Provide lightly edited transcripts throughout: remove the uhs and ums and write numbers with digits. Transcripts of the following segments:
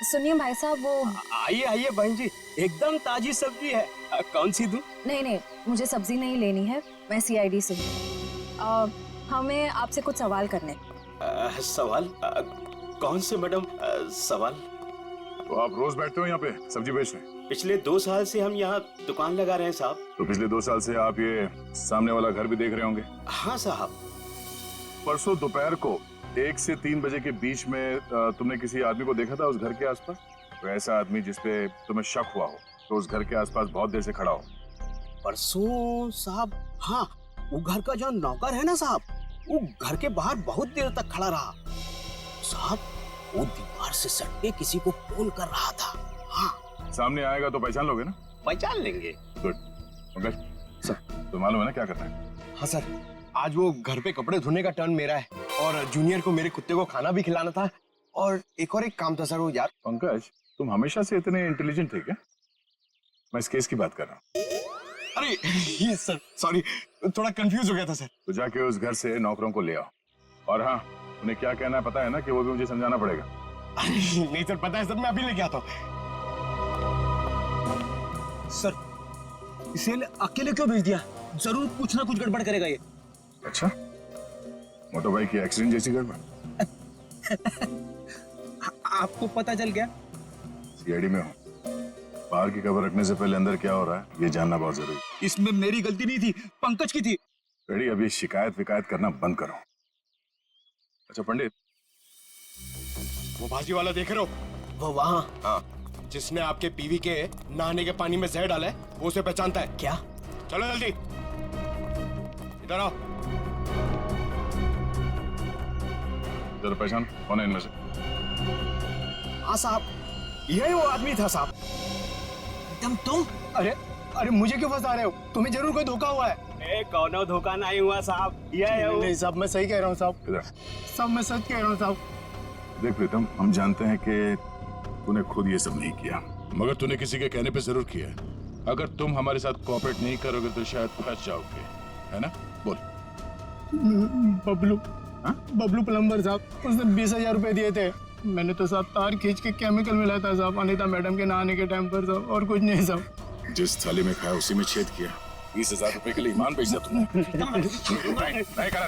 सुनिए भाई साहब, वो आइए आइए बहन जी, एकदम ताजी सब्जी है। कौन सी दूं? नहीं, मुझे सब्जी नहीं लेनी है, मैं सीआईडी से हूँ। हमें आपसे कुछ सवाल करने। सवाल? कौन से मैडम सवाल? तो आप रोज बैठते हो यहाँ पे सब्जी बेचने? पिछले 2 साल से हम यहाँ दुकान लगा रहे हैं साहब। तो पिछले 2 साल से आप ये सामने वाला घर भी देख रहे होंगे? हाँ साहब। परसों दोपहर को 1 से 3 बजे के बीच में तुमने किसी आदमी को देखा था उस घर के आसपास? तो ऐसा आदमी जिसपे तुम्हें शक हुआ हो तो उस घर के आसपास बहुत देर से खड़ा हो। परसों साहब, हाँ, वो घर का जो नौकर है ना साहब, वो घर के बाहर बहुत देर तक खड़ा रहा साहब। वो दीवार से सट के किसी को फोन कर रहा था। हाँ, सामने आएगा तो पहचान लोगे ना? पहचान लेंगे। गुड। पंकज सर, तो मालूम है ना क्या करना है? हाँ सर, आज वो घर पे कपड़े धोने का टर्न मेरा है और जूनियर को मेरे कुत्ते को खाना भी खिलाना था और एक काम था सर वो यार। पंकज, तुम हमेशा से इतने इंटेलिजेंट थे क्या? मैं इस केस की बात कर रहा हूँ। अरे ये सर सॉरी, थोड़ा कंफ्यूज हो गया था सर। तो जाके उस घर से नौकरों को ले आओ। और हाँ, उन्हें क्या कहना है पता है ना, कि वो भी मुझे समझाना पड़ेगा। नहीं सर, पता है सर, मैं अभी लेके आता हूँ। सर, इसे अकेले क्यों भेज दिया? जरूर कुछ ना कुछ गड़बड़ करेगा ये। अच्छा, मोटर बाइक की एक्सीडेंट जैसी गड़बड़? आपको पता चल गया? सीआईडी में हूँ, बाहर की खबर रखने से पहले अंदर क्या हो रहा है ये जानना बहुत जरूरी है। इसमें मेरी गलती नहीं थी, पंकज की थी। रेडी, अभी शिकायत विकायत करना बंद करो। अच्छा पंडित, वो भाजी वाला देख रहे हो? वो वहाँ, हाँ, जिसने आपके पीवी के नहाने के पानी में जहर डाला है, वो उसे पहचानता है क्या? चलो जल्दी इधर आओ। जरा पहचान कौन है इनमें से? हाँ साहब, यही वो आदमी था साहब। तुम? अरे मुझे क्यों फंसा रहे हो? तुम्हें जरूर कोई धोखा हुआ है। कौनो धोखा नहीं हुआ साहब, ये है वो। नहीं साहब, मैं सही कह रहा हूँ साहब। इधर साहब मैं सच कह रहा हूँ साहब। देख प्रीतम, हम जानते हैं कि तूने खुद ये सब नहीं किया, मगर तूने किसी के कहने पे जरूर किया है। अगर तुम हमारे साथ कोऑपरेट नहीं करोगे तो शायद फंस जाओगे, है ना? बोल। बबलू, हाँ? बबलू प्लम्बर साहब, उसने 20,000 रुपए दिए थे। मैंने तो साहब तार खींच के केमिकल मिलाया था साहब, अनीता मैडम के नहाने के टाइम पर साहब, और कुछ नहीं साहब। जिस थाली में खाया उसी में छेद किया। 20,000 रुपए के लिए ईमान बेच दिया तुमने। नहीं करा।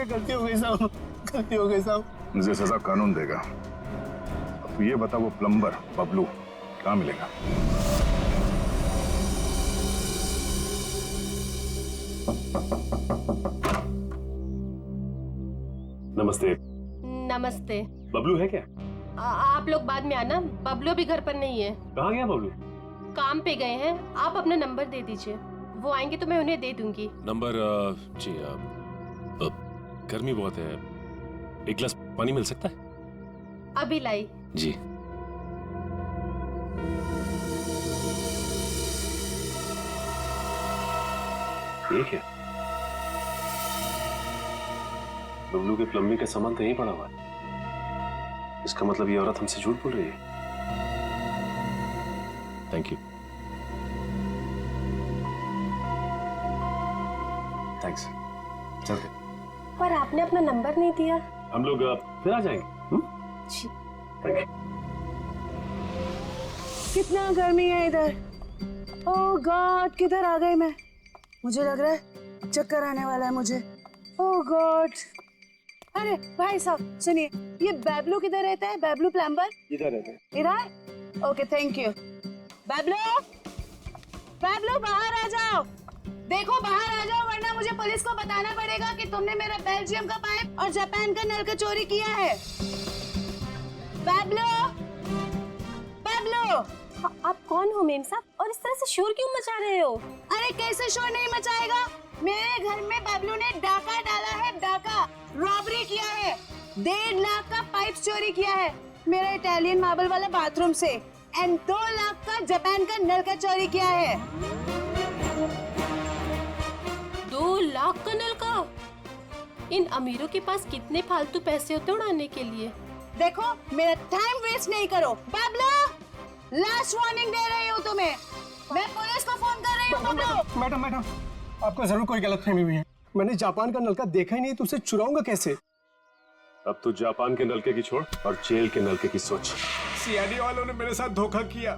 गलती हो गई साहब, गलती हो गई साहब। मुझे सजा कानून देगा। अब ये बता, वो प्लम्बर बबलू कहाँ मिलेगा? नमस्ते। नमस्ते। बबलू है क्या? आप लोग बाद में आना, बबलू भी घर पर नहीं है। कहाँ गया बबलू? काम पे गए हैं। आप अपना नंबर दे दीजिए, वो आएंगे तो मैं उन्हें दे दूंगी। नंबर? जी, गर्मी बहुत है, एक गिलास पानी मिल सकता है? अभी लाई। जी। ठीक है। बबलू के प्लम्बिंग का सामान तो यहीं पड़ा हुआ है। इसका मतलब ये औरत हमसे झूठ बोल रही है। Thank you. थैंक्स। चलते। पर आपने अपना नंबर नहीं दिया। हम लोग फिर आ जाएंगे। जी। Thank you. कितना गर्मी है इधर। ओह गॉड, किधर आ गई मैं? मुझे लग रहा है चक्कर आने वाला है मुझे। ओह गॉड। अरे भाई साहब सुनिए, ये बैबलू किधर रहता है? बैबलू प्लम्बर इधर रहते हैं। इधर? Okay thank you. Bablu, Bablu बाहर आ जाओ। देखो बाहर आ जाओ, वरना मुझे पुलिस को बताना पड़ेगा कि तुमने मेरा बेल्जियम का पाइप और जापान का नल का चोरी किया है। बैबलू, बैबलू। आप कौन हो मेम साहब, और इस तरह से शोर क्यों मचा रहे हो? अरे कैसे शोर नहीं मचाएगा? मेरे घर में बबलू ने डाका डाला है, डाका रॉबरी किया है। 1.5 लाख का पाइप चोरी किया है मेरा इटालियन मार्बल वाला बाथरूम से, एंड 2 लाख का जापान का नल का चोरी किया है। 2 लाख का नल का? इन अमीरों के पास कितने फालतू पैसे होते उड़ाने के लिए। देखो मेरा टाइम वेस्ट नहीं करो। बबलू, लास्ट वार्निंग दे रही हूँ तुम्हें, मैं पुलिस को फोन कर रही हूँ। बबलू। मैडम, आपको जरूर कोई गलतफहमी हुई है। मैंने जापान का नलका देखा ही नहीं, तो उसे चुराऊंगा कैसे? अब तो जापान के नलके की छोड़ और जेल के नलके की सोच। सीआईडी वालों ने मेरे साथ धोखा किया,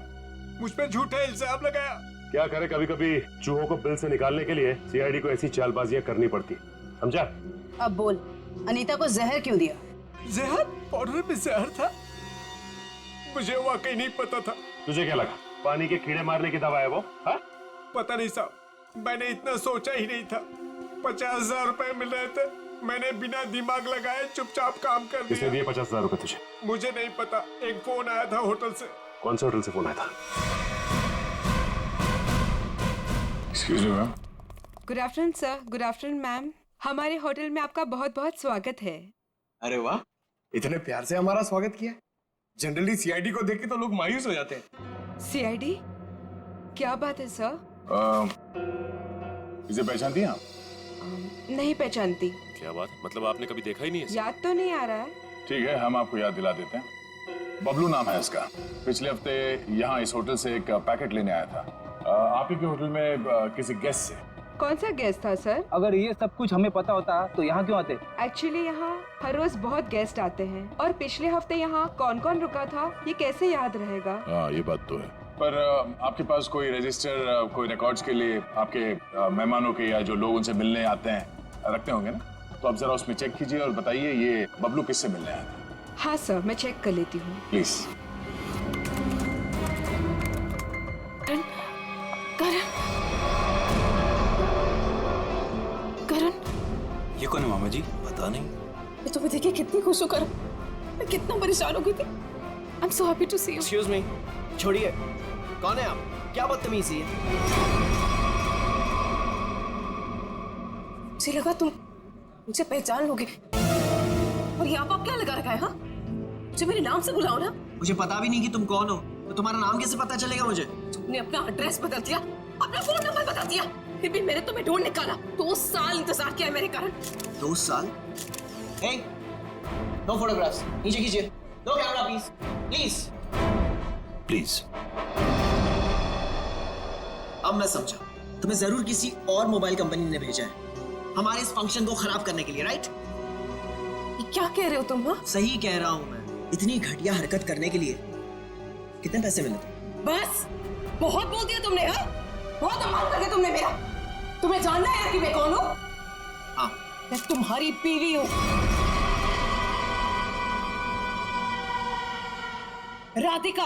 मुझ पे झूठा इल्जाम लगाया। क्या करे, कभी कभी चूहों को बिल से निकालने के लिए सीआईडी को ऐसी चालबाजियां करनी पड़ती, समझा? अब बोल, अनीता को जहर क्यों दिया? जहर? पाउडर में जहर था? मुझे वाकई नहीं पता था। तुझे क्या लगा पानी के कीड़े मारने की दवा है वो? हाँ? पता नहीं साहब, मैंने इतना सोचा ही नहीं था। 50,000 रुपए मिल रहे थे, मैंने बिना दिमाग लगाए चुपचाप काम कर दिया। किसने दिए 50,000 रुपए तुझे? मुझे नहीं पता, एक फोन आया था होटल से। कौन से होटल से फोन आया था? Excuse me ma'am. Good afternoon sir. Good afternoon ma'am. हमारे होटल में आपका बहुत बहुत स्वागत है। अरे वाह, इतने प्यार से हमारा स्वागत किया। जनरली सीआईडी को देख के तो लोग मायूस हो जाते हैं। सीआईडी? क्या बात है सर? इसे पहचानती हैं आप? नहीं पहचानती। क्या बात, मतलब आपने कभी देखा ही नहीं है? याद तो नहीं आ रहा है। ठीक है, हम आपको याद दिला देते हैं। बबलू नाम है इसका। पिछले हफ्ते यहाँ इस होटल से एक पैकेट लेने आया था आप ही के होटल में किसी गेस्ट से। कौन सा गेस्ट था सर? अगर ये सब कुछ हमें पता होता तो यहाँ क्यों आते? एक्चुअली यहाँ हर रोज बहुत गेस्ट आते हैं और पिछले हफ्ते यहाँ कौन कौन रुका था ये कैसे याद रहेगा? हाँ, ये बात तो है। पर आपके पास कोई रजिस्टर, कोई रिकॉर्ड्स के लिए आपके मेहमानों के या जो लोग उनसे मिलने आते हैं रखते होंगे ना? तो आप जरा उसमें चेक कीजिए और बताइए ये बबलू किससे मिलने आया था। हाँ सर, मैं चेक कर लेती हूँ। प्लीज। करण, ये कौन है मामा जी? पता नहीं। मैं तुम्हें देखिए कितनी खुश होकर, मैं कितना परेशान हो गई थी। I am so happy to see you. Excuse me, छोड़िए। कौन है आप? क्या बदतमीजी है? मुझे लगा तुम मुझे पहचान लोगे। और यहाँ पर क्या लगा रखा है? हाँ, मुझे मेरे नाम से बुलाओ ना। मुझे पता भी नहीं कि तुम कौन हो, तो तुम्हारा नाम कैसे पता चलेगा मुझे? तुमने अपना एड्रेस बदल दिया, अपना फोन नंबर बदल दिया, फिर भी मैंने तुम्हें ढूंढ निकाला। 2 साल इंतजार किया है मेरे कारण। 2 साल? Hey, no photographs. नीचे कीजिए। No camera, please. Please. Please. अब मैं समझा, तुम्हें जरूर किसी और मोबाइल कंपनी ने भेजा है हमारे इस फंक्शन को खराब करने के लिए, राइट? ये क्या कह रहे हो तुम? हाँ, सही कह रहा हूं मैं। इतनी घटिया हरकत करने के लिए कितने पैसे मिले? बस बहुत बोल दिया तुमने। हाँ, बहुत अपमान कर दिया तुमने मेरा। तुम्हें जानना है कि मैं कौन हूँ? हाँ। मैं तुम्हारी बीवी हूँ, राधिका।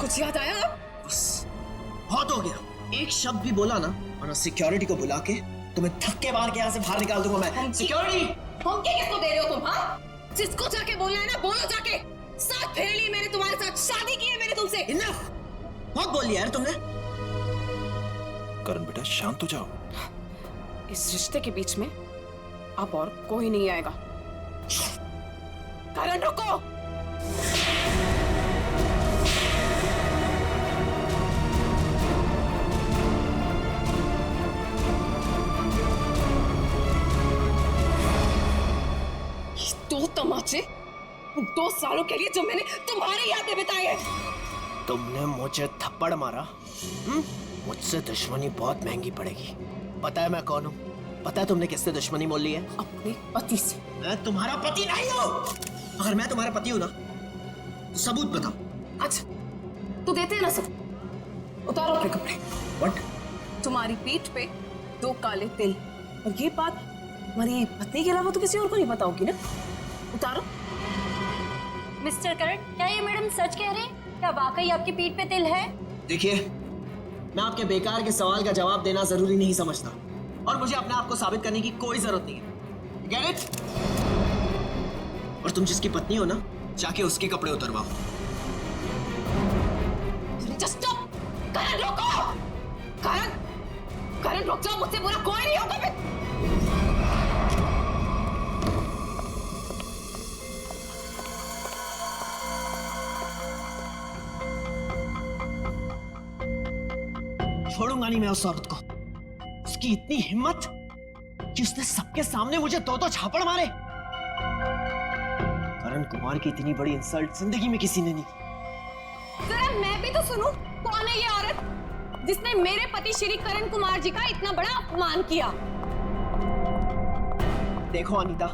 कुछ याद आया? बस बहुत हो गया। एक शब्द भी बोला ना, वरना सिक्योरिटी को बुला के तुम्हें धक्के मार के यहाँ से बाहर निकाल दूंगा मैं। सिक्योरिटी! धमकी किसको दे रहे हो तुम? हाँ, जिसको जाके बोलना है ना बोलो जाके। साथ फेर ली मैंने तुम्हारे साथ, शादी की है मैंने तुमसे। इनफ! बहुत बोल लिया यार तुमने। करण बेटा शांत हो जाओ। इस रिश्ते के बीच में अब और कोई नहीं आएगा। करण रुको। दो तमाचे 2 सालों के लिए जो मैंने तुम्हारे यादें बिताई है। तुमने मुझे थप्पड़ मारा। मुझसे दुश्मनी बहुत महंगी पड़ेगी। पता है मैं कौन हूँ? पता है तुमने किससे दुश्मनी मोल ली है? अपने पति से। मैं तुम्हारा पति नहीं हूँ। अगर मैं तुम्हारा पति हूँ ना, तो सबूत बताओ। अच्छा, तो देते हैं ना सब। उतारो अपने कपड़े। What? तुम्हारी पीठ पे 2 काले तिल, और ये बात हमारी पत्नी के अलावा तो किसी और को नहीं पता होगी ना। उतारो। मिस्टर करण, क्या ये मैडम सच कह रहे हैं? क्या वाकई आपकी पीठ पे तिल है? देखिए, मैं आपके बेकार के सवाल का जवाब देना जरूरी नहीं समझता, और मुझे अपने आप को साबित करने की कोई जरूरत नहीं है। Get it? और तुम जिसकी पत्नी हो ना, जाके उसके कपड़े उतरवाओ। Just stop! करण रोको! करण रुक जाओ, मुझसे बुरा कोई नहीं होगा फिर। छोड़ूंगा नहीं मैं उस औरत को। उसकी इतनी हिम्मत कि उसने सबके सामने मुझे 2 झापड़ मारे। करण कुमार की इतनी बड़ी इंसल्ट जिंदगी में किसी ने नहीं की। जरा मैं भी तो सुनूं, कौन है ये औरत जिसने मेरे पति श्री करण कुमार जी का इतना बड़ा अपमान किया? देखो अनीता,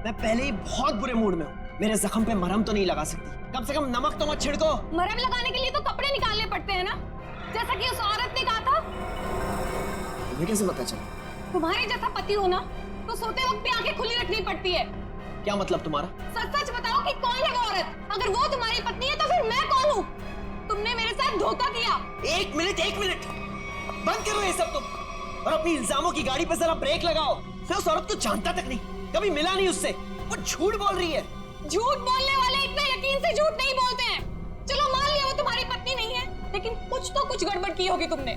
मैं पहले ही बहुत बुरे मूड में हूँ। मेरे जख्म पे मरहम तो नहीं लगा सकती, कम से कम नमक तो मत छिड़को। मरहम लगाने के लिए तो कपड़े निकालने पड़ते हैं ना, जैसा कि उस औरत ने कहा था। तुम्हें कैसे पता चला? तुम्हारे जैसा पति हो ना तो सोते वक्त भी आंखें खुली रखनी पड़ती है। क्या मतलब तुम्हारा? सच सच बताओ कि कौन है वो औरत? अगर वो तुम्हारी पत्नी है तो फिर मैं कौन हूँ? तुमने मेरे साथ धोखा किया। एक मिनट बंद करो ये सब तुम, और अपनी इल्जामों की गाड़ी पे जरा ब्रेक लगाओ। मैं उस औरत को जानता तक नहीं, कभी मिला नहीं उससे, वो झूठ बोल रही है। झूठ बोलने वाले इतना यकीन से झूठ नहीं बोलते हैं। चलो मान लिया वो तुम्हारी पत्नी नहीं है, लेकिन कुछ गड़बड़ की होगी तुमने।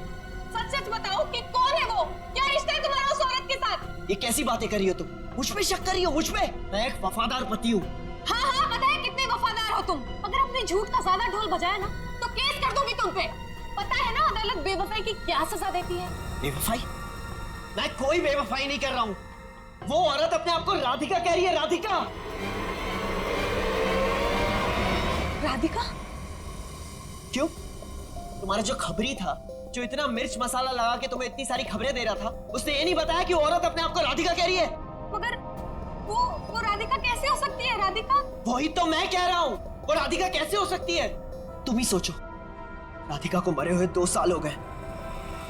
सच सच बताओ कि कौन है वो? क्या रिश्ता है तुम्हारा उस औरत के साथ? ये कैसी बातें कर रही हो तुम? मुझ पे शक कर रही हो? मुझ पे? मैं एक वफादार पति हूँ। हाँ पता है कितने वफादार हो तुम। अगर अपने झूठ का ज्यादा ढोल बजाया ना तो केस कर दूंगी तुम पे। पता है ना अदालत बेवफाई की क्या सजा देती है? बेवफाई? मैं कोई बेवफाई नहीं कर रहा हूँ। वो औरत अपने आप को राधिका कह रही है। राधिका? राधिका? क्यों? तुम्हारा जो खबरी था, जो इतना मिर्च मसाला लगा के तुम्हें इतनी सारी खबरें दे रहा था, उसने ये नहीं बताया कि औरत अपने आप को राधिका कह रही है। मगर वो राधिका कैसे हो सकती है? राधिका? वही तो मैं कह रहा हूँ, वो राधिका कैसे हो सकती है? तुम ही सोचो, राधिका को मरे हुए 2 साल हो गए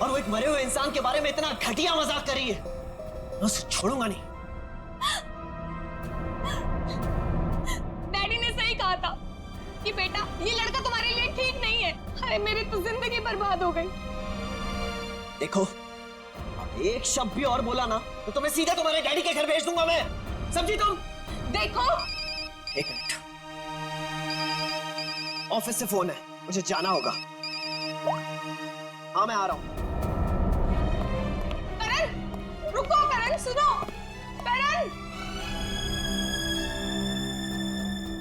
और वो एक मरे हुए इंसान के बारे में इतना घटिया मजाक कर रही है। मैं उसे छोड़ूंगा नहीं। डैडी ने सही कहा था कि बेटा ये लड़का तुम्हारे लिए ठीक नहीं है। अरे मेरी तो जिंदगी बर्बाद हो गई। देखो, अब एक शब्द भी और बोला ना तो तुम्हें सीधा तुम्हारे डैडी के घर भेज दूंगा मैं, समझी तुम? देखो, एक मिनट, ऑफिस से फोन है, मुझे जाना होगा। हाँ मैं आ रहा हूँ। करण रुको, करण सुनो, करण।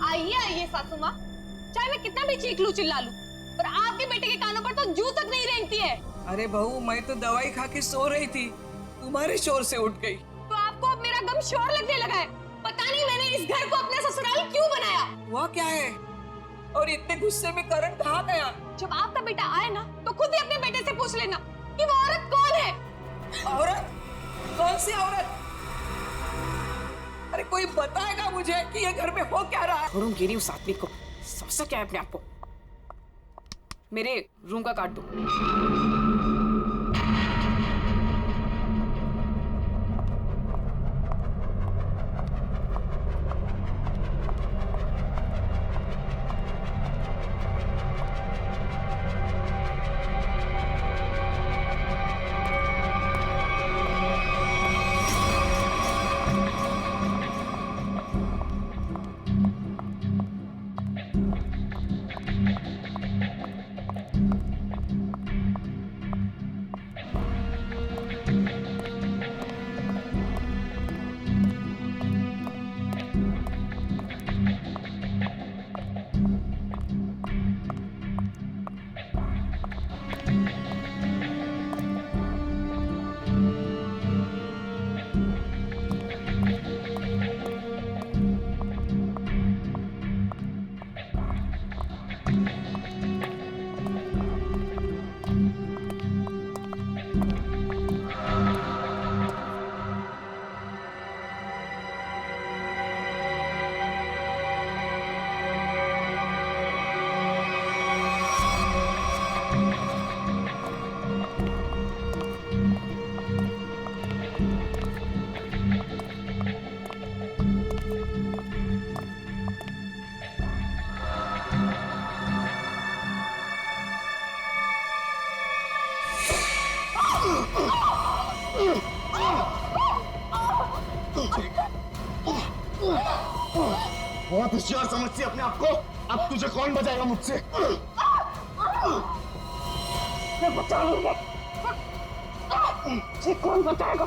आइए सासू माँ, चाहे मैं कितना भी चीख लूं चिल्ला लूं, पर आपके बेटे के कानों पर तो जू तक नहीं रेंगती है। अरे बहू, मैं तो दवाई खा के सो रही थी, तुम्हारे शोर से उठ गई। तो आपको अब मेरा गम शोर लगने लगा है। पता नहीं मैंने इस घर को अपना ससुराल क्यों बनाया। वह क्या है? और इतने गुस्से में करण कहाँ गया? जब आपका बेटा आए ना तो खुद ही अपने बेटे से पूछ लेना कि वो औरत कौन है। औरत? कौन सी औरत? अरे कोई बताएगा मुझे कि ये घर में हो क्या रहा है? छोड़ूंगी उस आदमी को, समझता क्या है अपने आप को। मेरे रूम का कार्ड दो। बहुत होशियार समझती है अपने आप को। अब तुझे कौन बचाएगा मुझसे? मैं बचा लूंगा। तुझे कौन बचाएगा?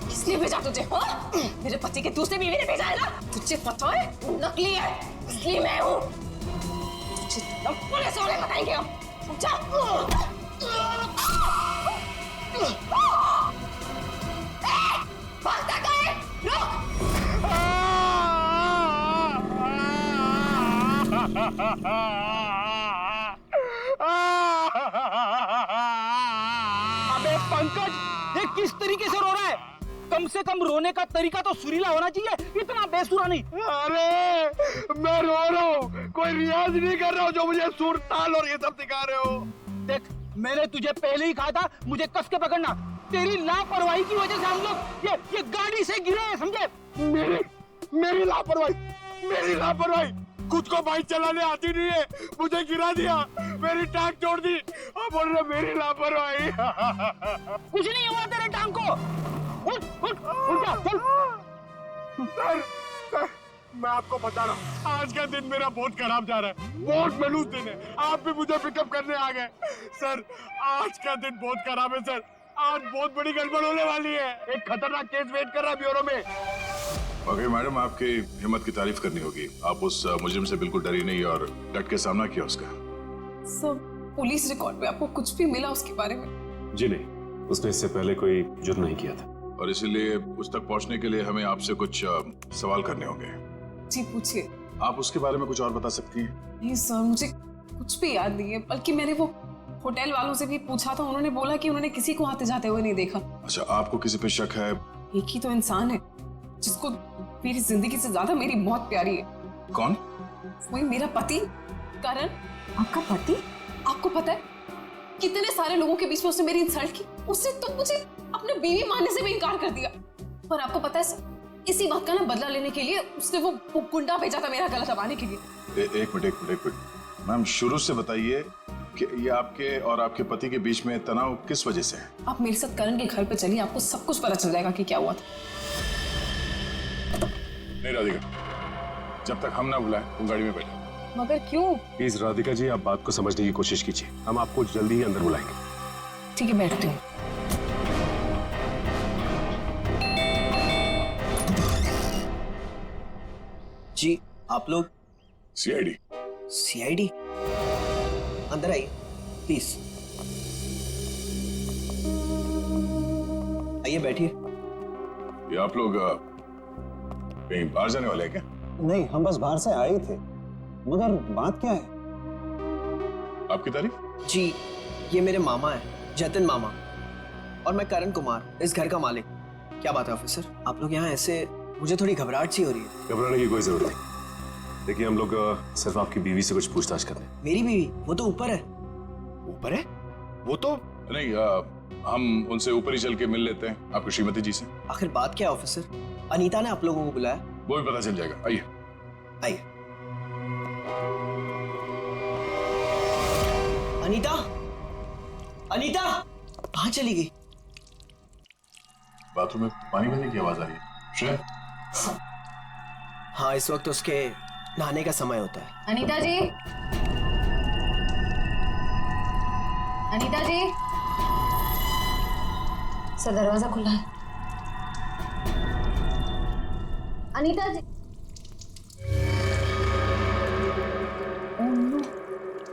किसने भेजा तुझे? हाँ? मेरे पति के दूसरे बीवी ने भेजा है ना? तुझे पता है नकली है, इसलिए मैं हूँ। तुझे तो पुलिस वाले बताएंगे हम, समझा? भागता कहाँ है? रुक! अबे पंकज, ये किस तरीके से रो रहा है? कम से कम रोने का तरीका तो सुरीला होना चाहिए, इतना बेसुरा नहीं। अरे मैं रो रहा हूँ, कोई रियाज नहीं कर रहा हूँ जो मुझे सुर ताल और ये सब सिखा रहे हो। देख, मैंने तुझे पहले ही कहा था मुझे कस के पकड़ना। तेरी लापरवाही की वजह से हम लोग ये गाड़ी से गिरे हैं, समझे? मेरी लापरवाही, खुद को बाइक चलाने आती नहीं है, मुझे गिरा दिया, मेरी टांग तोड़ दी और बोल रहे मेरी लापरवाही। कुछ नहीं हुआ तेरे टांग को। उठ जा, चल। सर, मैं आपको बता रहा हूँ, आज का दिन मेरा बहुत खराब जा रहा है, बहुत मनूस दिन है। आप भी मुझे पिकअप करने आ गए। सर, आज का दिन बहुत खराब है सर, आज बहुत बड़ी गड़बड़ होने वाली है। एक खतरनाक केस वेट कर रहा है ब्यूरो में। ओके मैडम, आपकी हिम्मत की तारीफ करनी होगी। आप उस मुजरिम से बिल्कुल डरी नहीं और डट के सामना किया उसका। सर, पुलिस रिकॉर्ड में आपको कुछ भी मिला उसके बारे में? जी नहीं, उसने इससे पहले कोई जुर्म नहीं किया था। और इसीलिए उस तक पहुंचने के लिए हमें आपसे कुछ सवाल करने होंगे। जी पूछिए। आप उसके बारे में कुछ और बता सकती हैं? नहीं सर, मुझे कुछ भी याद नहीं है, बल्कि मैंने वो होटल वालों से भी पूछा था, उन्होंने बोला कि उन्होंने किसी को आते जाते हुए नहीं देखा। अच्छा, आपको किसी पे शक है? एक ही तो इंसान है जिसको मेरी जिंदगी से ज्यादा मेरी मौत प्यारी है। कौन? वही मेरा पति करण। आपका पति? आपको पता है कितने सारे लोगों के बीच में उसने मेरी इंसल्ट की, उसने तो मुझे अपने बीवी मानने से भी इनकार कर दिया। पर आपको पता है सर, इसी बात का ना बदला लेने के लिए उसने वो गुंडा भेजा था मेरा गला दबाने के लिए। एक मिनट मैम, शुरू से बताइए कि ये आपके और आपके पति के बीच में तनाव किस वजह से है? आप मेरे साथ करण के घर पे चलिए, आपको सब कुछ पता चल जाएगा कि क्या हुआ था। नहीं राधिका, जब तक हम ना बुलाएं तुम गाड़ी में बैठो। मगर क्यों? प्लीज राधिका जी, आप बात को समझने की कोशिश कीजिए, हम आपको जल्दी ही अंदर बुलाएंगे। ठीक है, बैठती हूँ। जी, आप लोग? सीआईडी। अंदर आइए प्लीज। आइए बैठिए। ये आप लोग कहीं बाहर जाने वाले हैं क्या? नहीं, हम बस बाहर से आए थे, मगर बात क्या है? आपकी तारीफ? जी, ये मेरे मामा है, जतिन मामा, और मैं करण कुमार, इस घर का मालिक। क्या बात है ऑफिसर, आप लोग यहाँ ऐसे? मुझे थोड़ी घबराहट सी हो रही है। घबराने की कोई जरूरत नहीं। देखिए, हम लोग सिर्फ आपकी बीवी से कुछ पूछताछ कर रहे हैं। मेरी बीवी? वो तो ऊपर है। ऊपर है? वो तो नहीं, हम उनसे ऊपर ही चल के मिल लेते हैं, आपकी श्रीमती जी से। आखिर बात क्या है ऑफिसर? अनीता ने आप लोगों को बुलाया? वो भी पता चल जाएगा, आइए। आइए। अनीता, अनीता कहाँ चली गई? बाथरूम में पानी भरने की आवाज आ रही है। श्रेया? हाँ, इस वक्त उसके नहाने का समय होता है। अनीता जी, अनीता जी, सर दरवाजा खुला है। अनीता जी,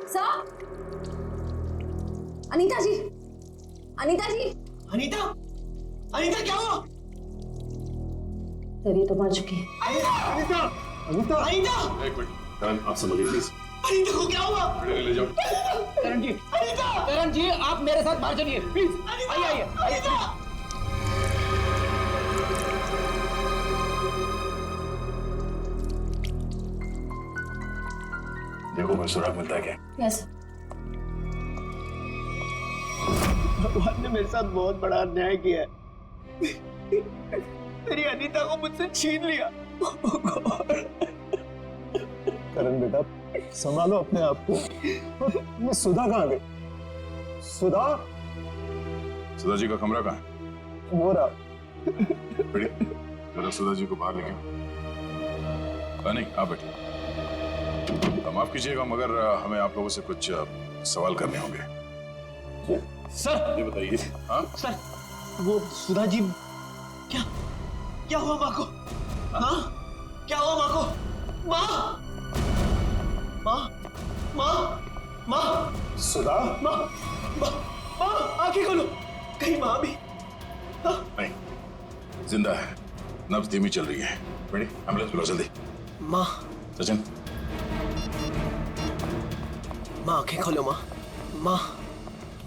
सर, अनीता जी, अनीता जी, अनीता, अनीता क्या हुआ? तेरी तो मर चुकी है। अनीता, अनीता, अनीता, एक मिनट, करण आप समझिए प्लीज। अनीता को क्या हुआ? ले जाओ। करण जी, अनीता, करण जी, आप मेरे साथ बाहर चलिए प्लीज। आइए आइए आइए। देखो मैं सुराग मिलता है क्या? यस। भगवान ने मेरे साथ बहुत बड़ा अन्याय किया है। मेरी अनीता को मुझसे छीन लिया। करण बेटा, संभालो अपने आप को। ये सुधा कहाँ गई? सुधा? सुधा जी का कमरा कहाँ है? वो रहा। बढ़िया, जरा सुधा जी को बाहर लेके। नहीं, आप बैठिए। माफ कीजिएगा, मगर हमें आप लोगों से कुछ सवाल करने होंगे। सर, ये बताइए। हाँ सर, वो सुधा जी, क्या क्या हुआ माँ को? हाँ, क्या हुआ माँ को? माँ, माँ, माँ, माँ, सुधा? माँ, माँ, माँ, आंखें खोलो, कहीं माँ भी? नहीं, जिंदा है, नब्ज धीमी चल रही है। बड़ी एम्बुलेंस बुलाओ जल्दी। माँ, सचिन, माँ आंखें खोलो माँ। माँ,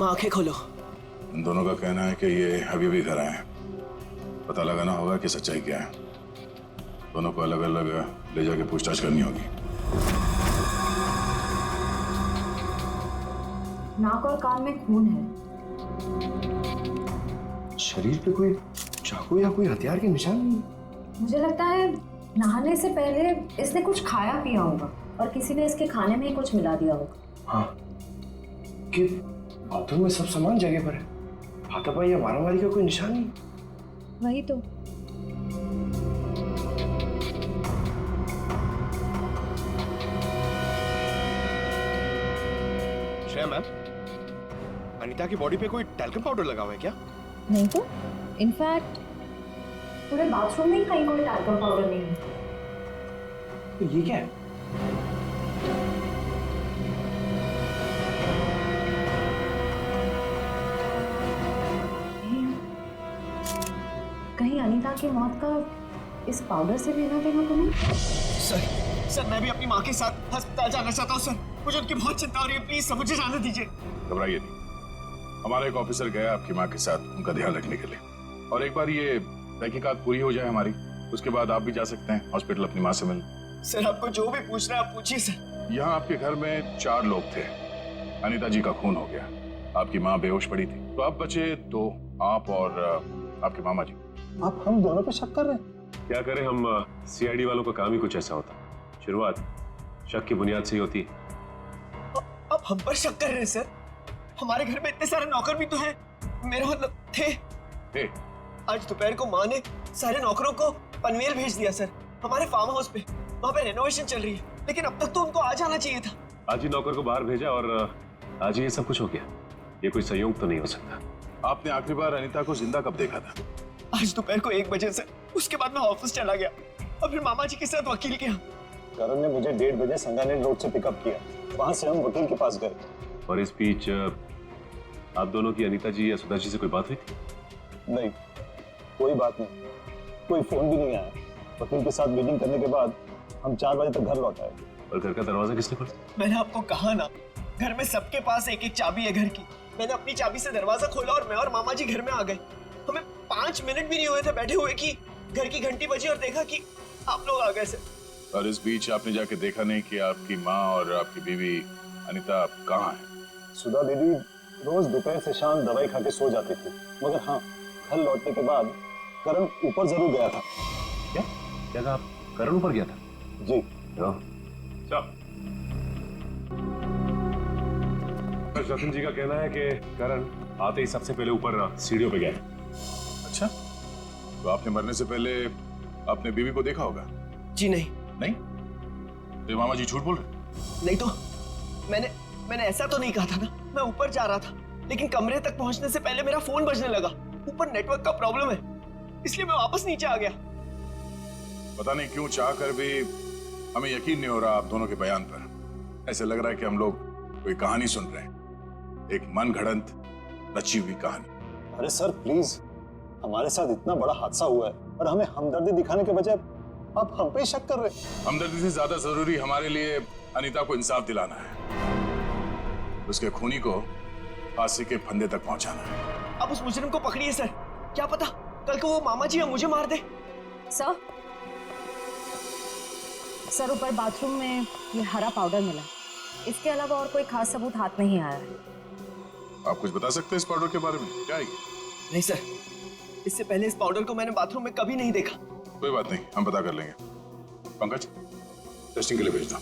माँ आंखें खोलो। इन दोनों का कहना है कि ये अभी भी घर आए हैं। पता लगाना होगा कि सच्चाई क्या है। दोनों को अलग अलग ले जाके पूछताछ करनी होगी। नाक और कान में खून है। शरीर पे कोई चाकू या कोई हथियार के निशान नहीं। मुझे लगता है नहाने से पहले इसने कुछ खाया पिया होगा और किसी ने इसके खाने में ही कुछ मिला दिया होगा। हाँ, कि बाथरूम में सब सामान जगह पर है। हाथापाई या मारामारी का कोई निशान नहीं। वही तो। श्रेया मैम, अनीता की बॉडी पे कोई टैल्कम पाउडर लगा हुआ है क्या? नहीं तो, इनफैक्ट पूरे बाथरूम में ही कहीं कोई टैल्कम पाउडर नहीं है। तो ये क्या है? कहीं अनीता की मौत का इस पाउडर से लेना देना तो नहीं? सर मैं भी अपनी माँ के साथ अस्पताल जाना चाहता हूँ सर। मुझे उनकी बहुत चिंता हो रही है, प्लीज सर मुझे जाने दीजिए। घबराइए नहीं, हमारा एक ऑफिसर गया आपकी माँ के साथ उनका ध्यान रखने के लिए। और एक बार ये तहकीकात पूरी हो जाए हमारी, उसके बाद आप भी जा सकते हैं हॉस्पिटल अपनी माँ से मिलने। सर आपको जो भी पूछना है आप पूछिए सर। यहाँ आपके घर में 4 लोग थे। अनीता जी का खून हो गया, आपकी माँ बेहोश पड़ी थी, तो आप बचे 2, आप और आपके मामा जी। आप हम दोनों पे शक कर रहे हैं? क्या करें, हम सीआईडी वालों का काम ही कुछ ऐसा होता। शुरुआत शक की बुनियाद से ही होती है। अब हम पर शक कर रहे हैं सर? हमारे घर में इतने सारे नौकर भी तो हैं। मेरा मतलब थे। आज दोपहर को माँ ने सारे नौकरों को पनवेल भेज दिया सर, हमारे फार्म हाउस पे। वहाँ पे रेनोवेशन चल रही है, लेकिन अब तक तो उनको आज आना चाहिए था। आज ही नौकर को बाहर भेजा और आज ही ये सब कुछ हो गया। ये कोई संयोग तो नहीं हो सकता। आपने आखिरी बार अनीता को जिंदा कब देखा था? आज दोपहर को 1 बजे से। उसके बाद मैं ऑफिस चला गया और फिर मामा जी के साथ वकील के यहाँ। करण ने मुझे 1:30 बजे संगानेर रोड से पिकअप किया, वहां से हम वकील के पास गए। और इस बीच आप दोनों की अनीता जी या सुधा जी से कोई बात हुई थी? नहीं, कोई बात नहीं, कोई फोन भी नहीं आया। वकील के साथ मीटिंग करने के बाद हम 4 बजे तक घर लौट आए। और घर का दरवाजा किसने खोला? मैंने आपको कहा ना, घर में सबके पास एक एक चाबी है घर की। मैंने अपनी चाबी से दरवाजा खोला और मैं और मामा जी घर में आ गए। हमें 5 मिनट भी नहीं हुए थे बैठे हुए कि घर की घंटी बजी और देखा कि आप लोग आ गए सर। और इस बीच आपने जाके देखा नहीं कि आपकी माँ और आपकी बीवी अनीता कहाँ है? सुधा दीदी रोज दोपहर से शाम दवाई खा के सो जाती थी, मगर हाँ, घर लौटने के बाद करण ऊपर जरूर गया था। क्या कहा आप? करण ऊपर गया था? जी। रतन जी का कहना है कि करण आते ही सबसे पहले ऊपर सीढ़ियों पे गया। अच्छा, तो आपने मरने से पहले अपने बीवी को देखा होगा? जी नहीं। नहीं? तो मामा जी झूठ बोल रहे? नहीं तो मैंने ऐसा तो नहीं कहा था ना। मैं ऊपर जा रहा था, लेकिन कमरे तक पहुंचने से पहले मेरा फोन बजने लगा। ऊपर नेटवर्क का प्रॉब्लम है, इसलिए मैं वापस नीचे आ गया। पता नहीं क्यों चाह कर भी हमें यकीन नहीं हो रहा आप दोनों के बयान पर। ऐसे लग रहा है कि हम लोग कोई कहानी सुन रहे हैं, एक मन घड़ंत रची हुई कहानी। अरे सर प्लीज, हमारे साथ इतना बड़ा हादसा हुआ है और हमें हमदर्दी दिखाने के बजाय आप हम पे ही शक कर रहे हैं। हमदर्दी से ज्यादा जरूरी हमारे लिए अनीता को इंसाफ दिलाना है, उसके खूनी को फांसी के फंदे तक पहुंचाना है। अब उस मुजरिम को पकड़िए सर, क्या पता कल को वो मामा जी या मुझे मार दे। सर ऊपर बाथरूम में ये हरा पाउडर मिला, इसके अलावा और कोई खास सबूत हाथ में ही आया है। आप कुछ बता सकते हैं इस पाउडर के बारे में? क्या है? नहीं सर, इससे पहले इस पाउडर को मैंने बाथरूम में कभी नहीं देखा। कोई बात नहीं, हम पता कर लेंगे। पंकज, टेस्टिंग के लिए भेज दो।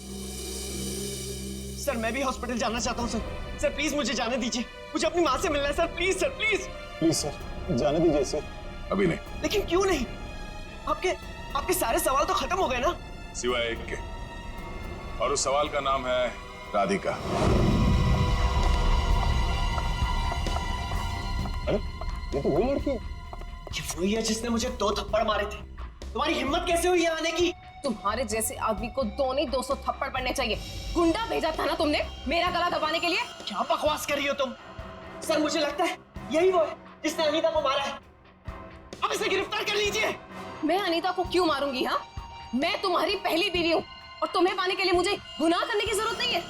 सर मैं भी हॉस्पिटल जाना चाहता हूँ सर। सर प्लीज मुझे जाने दीजिए, मुझे अपनी माँ से मिलना है sir. Please sir, please please sir, जाने दीजिए इसे। अभी नहीं। लेकिन क्यों नहीं? आपके सारे सवाल तो खत्म हो गए ना, सिवाय एक के, और उस सवाल का नाम है राधिका। अरे ये तो वही लड़की है। ये वही है जिसने मुझे 2 थप्पड़ मारे थे। तुम्हारी हिम्मत कैसे हुई यहाँ आने की? तुम्हारे जैसे आदमी को 2 नहीं 200 थप्पड़ पड़ने चाहिए। गुंडा भेजा था ना तुमने मेरा गला दबाने के लिए? क्या बकवास कर रही हो तुम? सर मुझे लगता है यही वो है जिसने अनीता को मारा है। अब इसे गिरफ्तार कर लीजिए। मैं अनीता को क्यों मारूंगी? हाँ, मैं तुम्हारी पहली बीवी हूँ और तुम्हें पाने के लिए मुझे गुनाह करने की जरूरत नहीं है।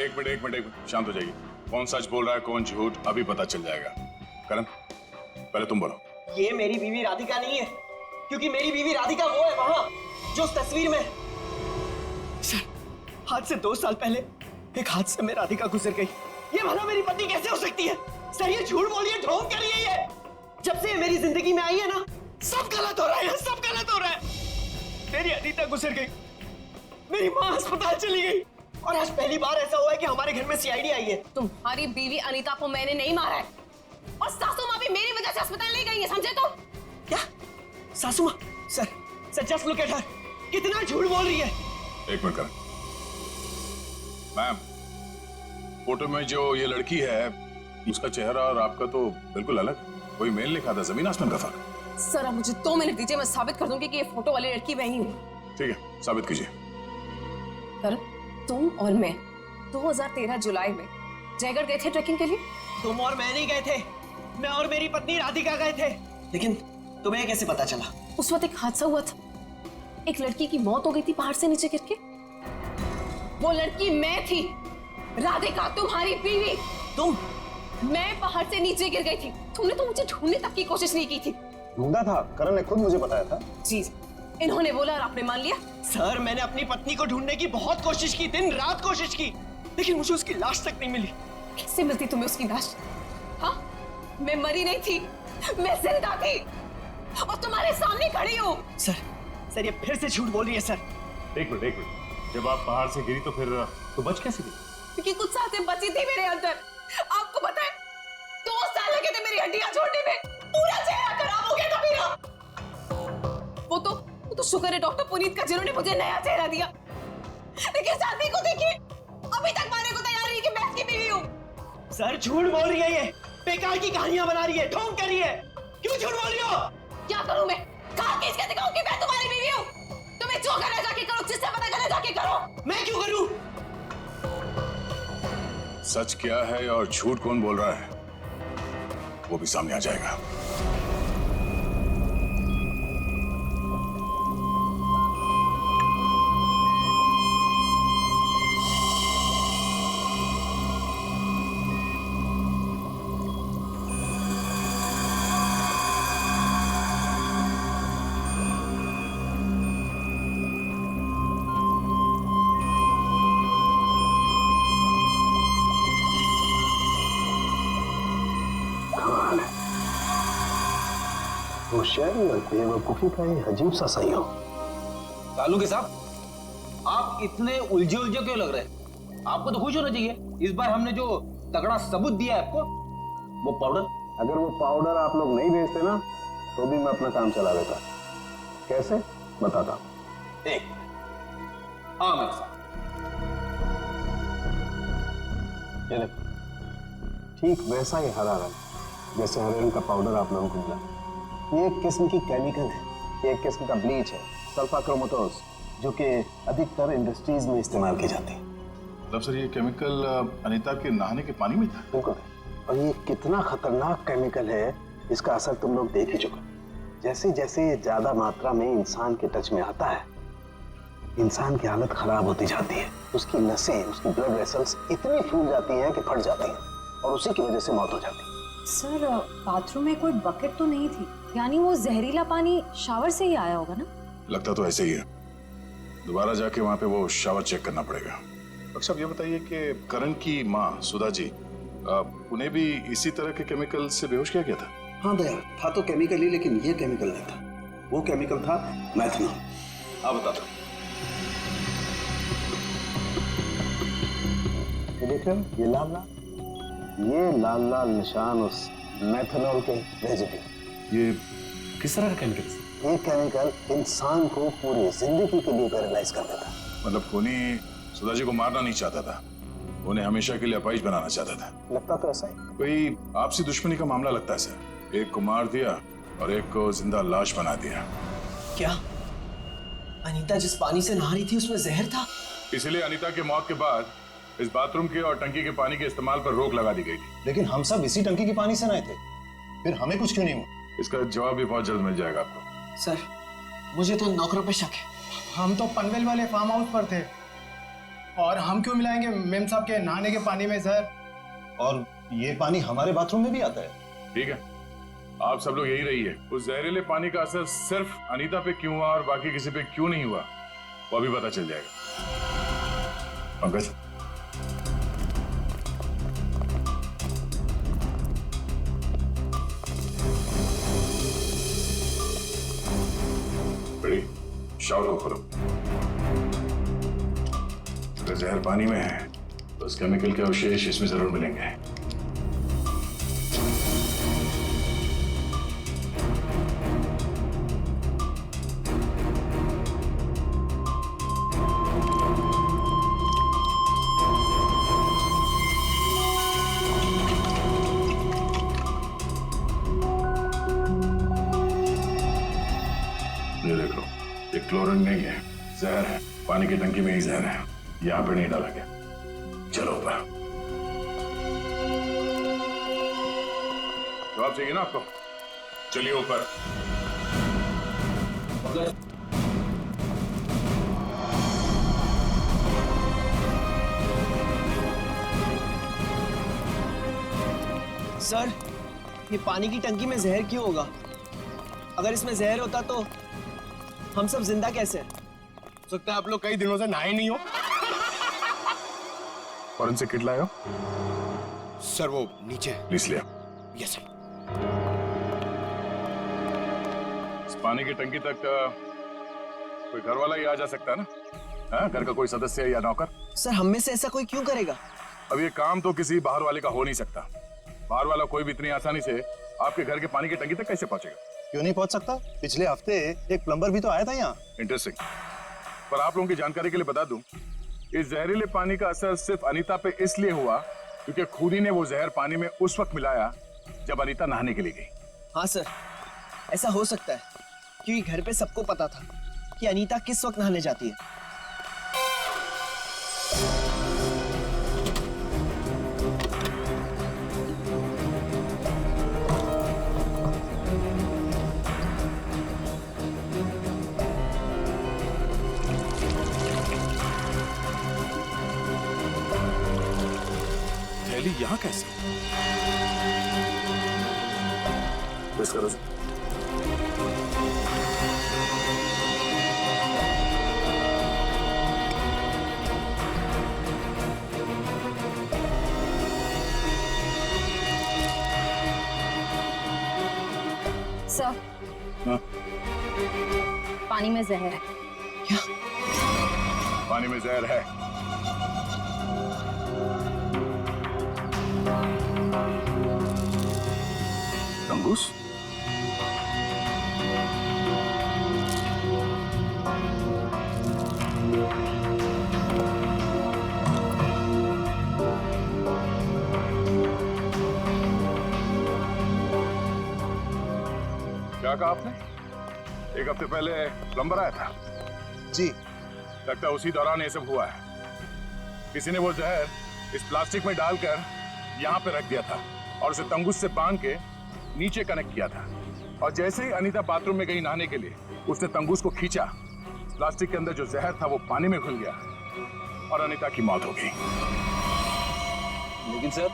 एक मिनट, शांत हो जाइए। कौन सच बोल रहा है कौन झूठ अभी पता चल जाएगा। करण, पहले तुम बोलो। ये मेरी बीवी राधिका नहीं है, क्योंकि मेरी बीवी राधिका वो है वहां जो उस तस्वीर में। सर, आज से 2 साल पहले एक हादसे में राधिका गुजर गई। ये भला मेरी पत्नी कैसे हो सकती है? सर, ये झूठ बोल रही है, ढोंग कर रही है ये। जब से ये मेरी जिंदगी में आई है ना, सब गलत हो रहा है, सब गलत हो रहा है। मेरी अनीता गुजर गई, मेरी माँ अस्पताल चली गई, और आज पहली बार ऐसा हुआ है कि हमारे घर में सीआईडी आई है। तुम्हारी बीवी अनीता को मैंने नहीं मारा है, और सासू माँ भी मेरी वजह से अस्पताल नहीं गई है, समझे तो? क्या? सासू माँ? Sir just look at her, कितना झूठ बोल रही है। एक मिनट कर। मैम, फोटो में जो ये लड़की है, उसका चेहरा और आपका तो बिल्कुल अलग, कोई मेल नहीं खाता, जमीन आसमान का फर्क। सर, अब मुझे 2 मिनट दीजिए, मैं साबित कर दूंगी कि ये फोटो वाली लड़की वही हूँ। ठीक है, साबित कीजिए। करण, तुम और मैं 2013 जुलाई में जयगढ़ गए थे ट्रैकिंग के लिए। तुम और मैं नहीं गए थे, मैं और मेरी पत्नी राधिका गए थे। लेकिन तुम्हें कैसे पता चला? उस वक्त एक हादसा हुआ था, एक लड़की की मौत हो गई थी पहाड़ से नीचे गिर के। वो लड़की मैं थी, राधिका तुम्हारी बीवी। तुम? मैं पहाड़ से नीचे गिर गई थी, तुमने तो मुझे ढूंढने तक की कोशिश नहीं की थी। ढूंढा था, करण ने खुद मुझे बताया था। जी, इन्होंने बोला और आपने मान लिया। सर, मैंने अपनी पत्नी को ढूंढने की बहुत कोशिश की, दिन रात कोशिश की, लेकिन मुझे उसकी लाश तक नहीं मिली। कैसे मिलती तुम्हें उसकी लाश? हाँ, मैं मरी नहीं थी, मैं जिंदा थी और तुम्हारे सामने खड़ी हूँ। सर ये फिर से झूठ बोल रही है सर। एक मिनट, जब आप पहाड़ से गिरी तो फिर तो बच कैसे गई? क्योंकि कुछ सांसें बची थी मेरे अंदर। आपको पता है, 2 साल लगे थे मेरी हड्डियां छोड़ने में, पूरा चेहरा खराब हो गया था मेरा। वो तो शुक्र है डॉक्टर पुनीत का, जिन्होंने मुझे नया चेहरा दिया। लेकिन शादी को देखिए, अभी तक मारने को तैयार नहीं कि मैं इसकी बीवी हूँ। सर, झूठ बोल रही है ये, बेकार की कहानियां बना रही है, ढोंग कर रही है। क्यों झूठ बोल रही हो? क्या करूं मैं? कहा कि इसके दिखाऊं कि मैं तुम्हारी बीवी हूँ? तुम्हें जो करना जाके करो, जिससे पता करना जाके करो। मैं क्यों करूं? सच क्या है और झूठ कौन बोल रहा है, वो भी सामने आ जाएगा। बेवकूफी का ये अजीब सा सही हो। कालू के साहब, आप इतने उलझे क्यों लग रहे हैं? आपको तो खुश होना चाहिए, इस बार हमने जो तगड़ा सबूत दिया है आपको, वो पाउडर। अगर वो पाउडर आप लोग नहीं भेजते ना, तो भी मैं अपना काम चला देता। कैसे बताता? एक हाँ मेरे साथ। ये देखो, ठीक वैसा ही हरा रंग जैसे हरे रंग का पाउडर आप लोगों को मिला। ये एक किस्म की केमिकल है, ये एक किस्म का ब्लीच है, सल्फा क्रोमेटोज, जो कि अधिकतर इंडस्ट्रीज में इस्तेमाल की जाती है। मतलब सर, ये केमिकल अनीता के नहाने के पानी में था? बिल्कुल, और ये कितना खतरनाक केमिकल है, इसका असर तुम लोग देख ही चुके। जैसे जैसे ये ज्यादा मात्रा में इंसान के टच में आता है, इंसान की हालत खराब होती जाती है। उसकी नसें, उसकी ब्लड वेसल्स इतनी फूल जाती हैं कि फट जाती हैं, और उसी की वजह से मौत हो जाती है। सर, बाथरूम में कोई बकेट तो नहीं थी, यानी वो जहरीला पानी शावर से ही आया होगा ना? लगता तो ऐसे ही है। दोबारा जाके वहां पे वो शावर चेक करना पड़ेगा। डॉक्टर साहब, ये बताइए कि करण की माँ सुधा जी, उन्हें भी इसी तरह के केमिकल से बेहोश किया गया था? हाँ दया, था तो केमिकल ही, लेकिन ये केमिकल नहीं था। वो केमिकल था मैथनॉल। आप बता दो। ये देख रहे हो, ये लाल लाल निशान उस मेथनॉल के रेजिड्यू। ये किस तरह का केमिकल? ये केमिकल इंसान को पूरी जिंदगी के लिए पैरालाइज कर देता। मतलब खूनी सुधा जी को मारना नहीं चाहता था, उन्हें हमेशा के लिए अपाहिज बनाना चाहता था। लगता तो ऐसा ही। कोई आपसी दुश्मनी का मामला लगता है सर। एक को मार दिया और एक को जिंदा लाश बना दिया। क्या अनीता जिस पानी से नहा रही थी उसमें जहर था? इसलिए अनीता की मौत के बाद इस बाथरूम के और टंकी के पानी के इस्तेमाल पर रोक लगा दी गई थी। लेकिन हम सब इसी टंकी के पानी से नहाए थे, फिर हमें कुछ क्यों नहीं हुआ? इसका जवाब भी बहुत जल्द मिल जाएगा आपको। सर, मुझे तो नौकरों पे शक है। हम तो पनवेल वाले फार्म हाउस पर थे, और हम क्यों मिलाएंगे मेम साहब के नहाने के पानी में जहर? और ये पानी हमारे बाथरूम में भी आता है। ठीक है, आप सब लोग यही रहिए। उस जहरीले पानी का असर सिर्फ अनीता पे क्यों हुआ और बाकी किसी पे क्यों नहीं हुआ, वो अभी पता चल जाएगा। पंकज, बड़ी शावर को खोलो। अगर जहर पानी में है तो उस केमिकल के अवशेष इसमें जरूर मिलेंगे। ये देख लो, ये क्लोरीन नहीं है, जहर है। पानी की टंकी में ही जहर है, यहाँ पे नहीं डाला गया। चलो ऊपर। जवाब चाहिए ना आपको? चलिए ऊपर। सर, ये पानी की टंकी में जहर क्यों होगा? अगर इसमें जहर होता तो हम सब जिंदा कैसे? हो सकता है आप लोग कई दिनों से नहाए नहीं हो। फॉरेंसिक किट लाए हो? सर वो नीचे। प्लीज लिया। Yes sir. इस पानी की टंकी तक कोई घर वाला ही आ जा सकता है ना? हाँ, घर का कोई सदस्य या नौकर? सर, हम में से ऐसा कोई क्यों करेगा? अब ये काम तो किसी बाहर वाले का हो नहीं सकता। बाहर वाला कोई भी इतनी आसानी से आपके घर के पानी की टंकी तक कैसे पहुंचेगा? क्यों नहीं पहुंच सकता? पिछले हफ्ते एक प्लम्बर भी तो आया था यहाँ। इंटरेस्टिंग। पर आप लोगों की जानकारी के लिए बता दूं, इस जहरीले पानी का असर सिर्फ अनीता पे इसलिए हुआ क्योंकि खुदी ने वो जहर पानी में उस वक्त मिलाया जब अनीता नहाने के लिए गई। हाँ सर, ऐसा हो सकता है क्योंकि घर पे सबको पता था कि अनीता किस वक्त नहाने जाती है। थैली यहाँ कैसे? बस करो। सर, हाँ? पानी में जहर है। क्या? पानी में जहर है? तंगुस? क्या कहा आपने? एक हफ्ते पहले प्लम्बर आया था? जी। लगता है उसी दौरान ये सब हुआ है। किसी ने वो जहर इस प्लास्टिक में डालकर यहाँ पे रख दिया था और उसे तंगुस से बांध के नीचे कनेक्ट किया था। और जैसे ही अनीता बाथरूम में गई नहाने के लिए, उसने तंगुस को खींचा। प्लास्टिक के अंदर जो जहर था वो पानी में घुल गया और अनीता की मौत हो गई। लेकिन सर,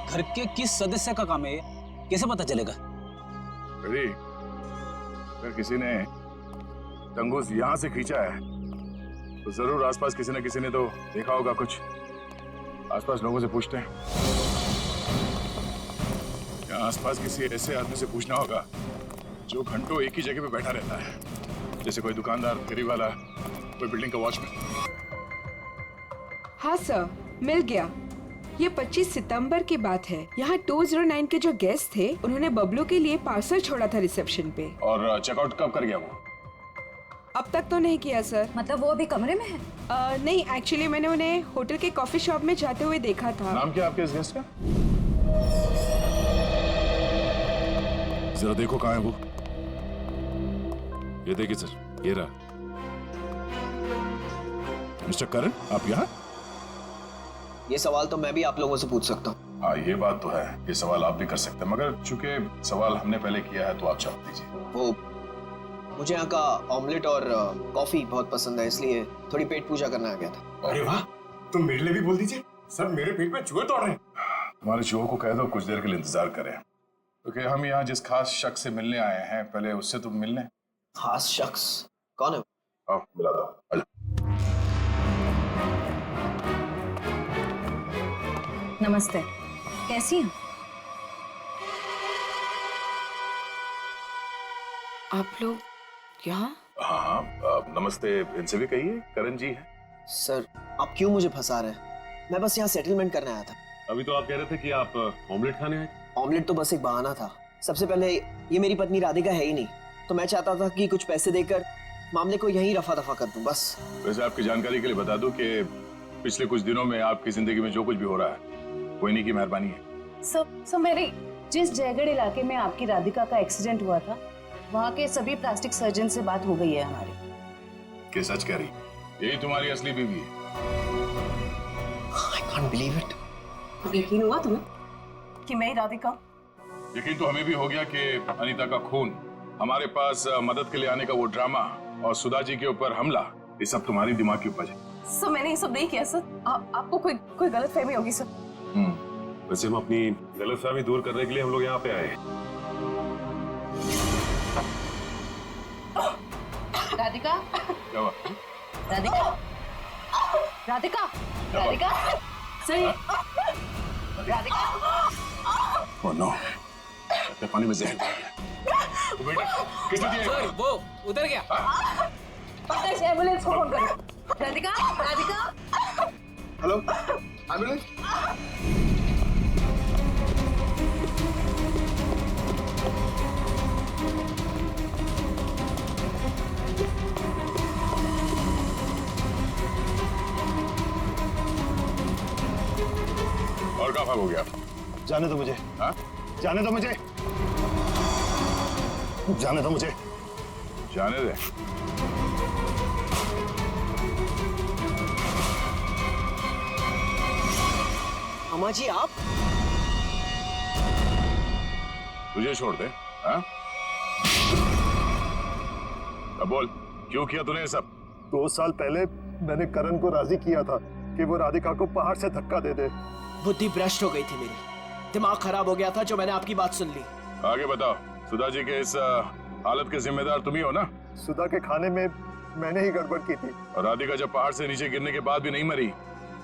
घर के किस सदस्य का काम है ये? कैसे पता चलेगा? अरे, अगर किसी ने तंगुस यहाँ से खींचा है तो जरूर आसपास किसी न किसी ने तो देखा होगा कुछ। आसपास लोगों से पूछते हैं। या आसपास किसी ऐसे आदमी से पूछना होगा जो घंटों एक ही जगह पे बैठा रहता है, जैसे कोई दुकानदार, फेरी वाला, कोई बिल्डिंग का वॉचमैन। हाँ सर, मिल गया। ये 25 सितंबर की बात है। यहाँ 209 के जो गेस्ट थे, उन्होंने बबलू के लिए पार्सल छोड़ा था रिसेप्शन पे। और चेकआउट कब कर गया वो? अब तक तो नहीं किया सर। मतलब वो अभी कमरे में है? नहीं, एक्चुअली मैंने उन्हें होटल के कॉफी शॉप में जाते हुए देखा था। नाम क्या आपके इस गेस्ट का? जरा देखो कहाँ है वो। ये देखिए सर, ये रहा। मिस्टर करण, आप यहाँ? ये सवाल तो मैं भी आप लोगों से पूछ सकता हूँ। हाँ, ये बात तो है, ये सवाल आप भी कर सकते हैं, मगर चूंकि सवाल हमने पहले किया है तो आप जवाब दीजिए। वो मुझे यहाँ का ऑमलेट और कॉफी बहुत पसंद है, इसलिए थोड़ी पेट पूजा करना आ गया था। अरे वाह, तुम मेरे लिए भी बोल दीजिए। सब मेरे पेट में चूहे तोड़ रहे हैं। हमारे चूहों को कह दो कुछ देर के लिए इंतजार करें, क्योंकि हम यहाँ जिस खास शख्स से मिलने आए हैं पहले उससे तुम मिलने। खास शख्स कौन है? आओ मिला दो, आजा। नमस्ते, कैसी हैं? आप लोग यहाँ? हाँ हाँ, नमस्ते इनसे भी कहिए, करण जी है। सर आप क्यों मुझे फंसा रहे हैं? मैं बस यहाँ सेटलमेंट करने आया था। अभी तो आप कह रहे थे कि आप ऑमलेट खाने आए। ऑमलेट तो बस एक बहाना था। सबसे पहले ये मेरी पत्नी राधिका है ही नहीं, तो मैं चाहता था कि कुछ पैसे देकर मामले को यहीं रफा दफा कर दूं बस। वैसे आपकी जानकारी के लिए बता दूं कि पिछले कुछ दिनों में आपकी जिंदगी में जो कुछ भी हो रहा है वो इन्हीं की मेहरबानी है। सब मेरे जिस जयगढ़ इलाके में आपकी राधिका का एक्सीडेंट हुआ था, वहाँ के सभी प्लास्टिक सर्जन से बात हो गई है हमारी। क्या सच कह रही? यही तुम्हारी असली बीवी है? I can't believe it. यकीन हुआ तुम्हें कि मैं ही राधिका? यकीन तो हमें भी हो गया कि अनीता का खून, हमारे पास मदद के लिए आने का वो ड्रामा और सुधा जी के ऊपर हमला, ये सब तुम्हारी दिमाग की उपज है। सर मैंने ये सब नहीं किया सर। आपको कोई गलतफहमी होगी सर। वैसे हम अपनी गलतफहमी दूर करने के लिए हम लोग यहाँ पे आए हैं। राधिका, क्या हुआ? राधिका, राधिका, राधिका, सही, राधिका। ओह नो, अपने पानी में जहर डाल दिया। तो बेटा किसने दिया? सर वो उधर गया। पता है एम्बुलेंस को फोन करो। राधिका, राधिका। Hello, ambulance. और कहाँ भाग हो गया? जाने दो मुझे। हाँ? जाने दो मुझे। जाने दो मुझे। जाने दे। अम्मा जी आप? तुझे छोड़ दे? हाँ? अब बोल, क्यों किया तूने ये सब? 2 साल पहले मैंने करण को राजी किया था कि वो राधिका को पहाड़ से धक्का दे दे। बुद्धि भ्रष्ट हो गई थी मेरी, दिमाग खराब हो गया था जो मैंने आपकी बात सुन ली। आगे बताओ, सुधा जी के इस हालत के जिम्मेदार तुम ही हो ना? सुधा के खाने में मैंने ही गड़बड़ की थी। और राधिका जब पहाड़ से नीचे गिरने के बाद भी नहीं मरी,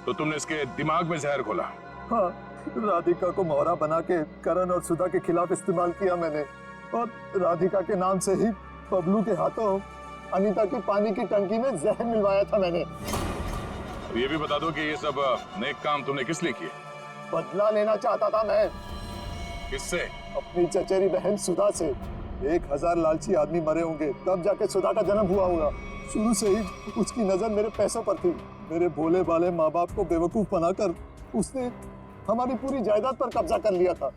तो तुमने इसके दिमाग में जहर घोला। हाँ, राधिका को मोहरा बना के करण और सुधा के खिलाफ इस्तेमाल किया मैंने, और राधिका के नाम से ही बबलू के हाथों अनीता की पानी की टंकी में जहर मिलवाया था मैंने। और ये भी बता दो कि ये सब नेक काम तुमने किस लिए किए? बदला लेना चाहता था मैं। किससे? अपनी चचेरी बहन सुधा से। 1000 लालची आदमी मरे होंगे तब जाके सुधा का जन्म हुआ होगा। शुरू से ही उसकी नजर मेरे पैसों पर थी। मेरे भोले भाले माँ बाप को बेवकूफ बनाकर उसने हमारी पूरी जायदाद पर कब्जा कर लिया था।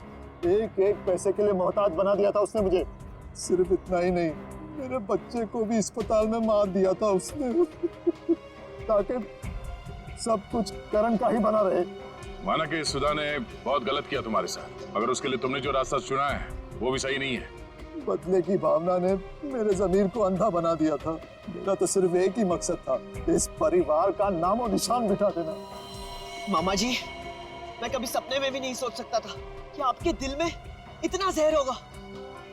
एक एक पैसे के लिए मोहताज बना दिया था उसने मुझे। सिर्फ इतना ही नहीं, मेरे बच्चे को भी अस्पताल में मार दिया था उसने ताकि सब कुछ करण का ही बना रहे। माना कि सुधा ने बहुत गलत किया तुम्हारे साथ, मगर उसके लिए तुमने जो रास्ता चुना है वो भी सही नहीं है। बदले की भावना ने मेरे ज़मीर को अंधा बना दिया था। मेरा तो सिर्फ एक ही मकसद था, इस परिवार का नामो निशान मिटा देना। मामा जी, मैं कभी सपने में भी नहीं सोच सकता था कि आपके दिल में इतना जहर होगा।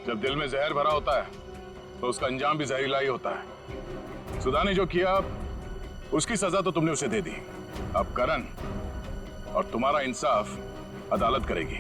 जब दिल में जहर भरा होता है तो उसका अंजाम भी जहरीला ही होता है। सुधा ने जो किया उसकी सजा तो तुमने उसे दे दी। अब करण और तुम्हारा इंसाफ अदालत करेगी।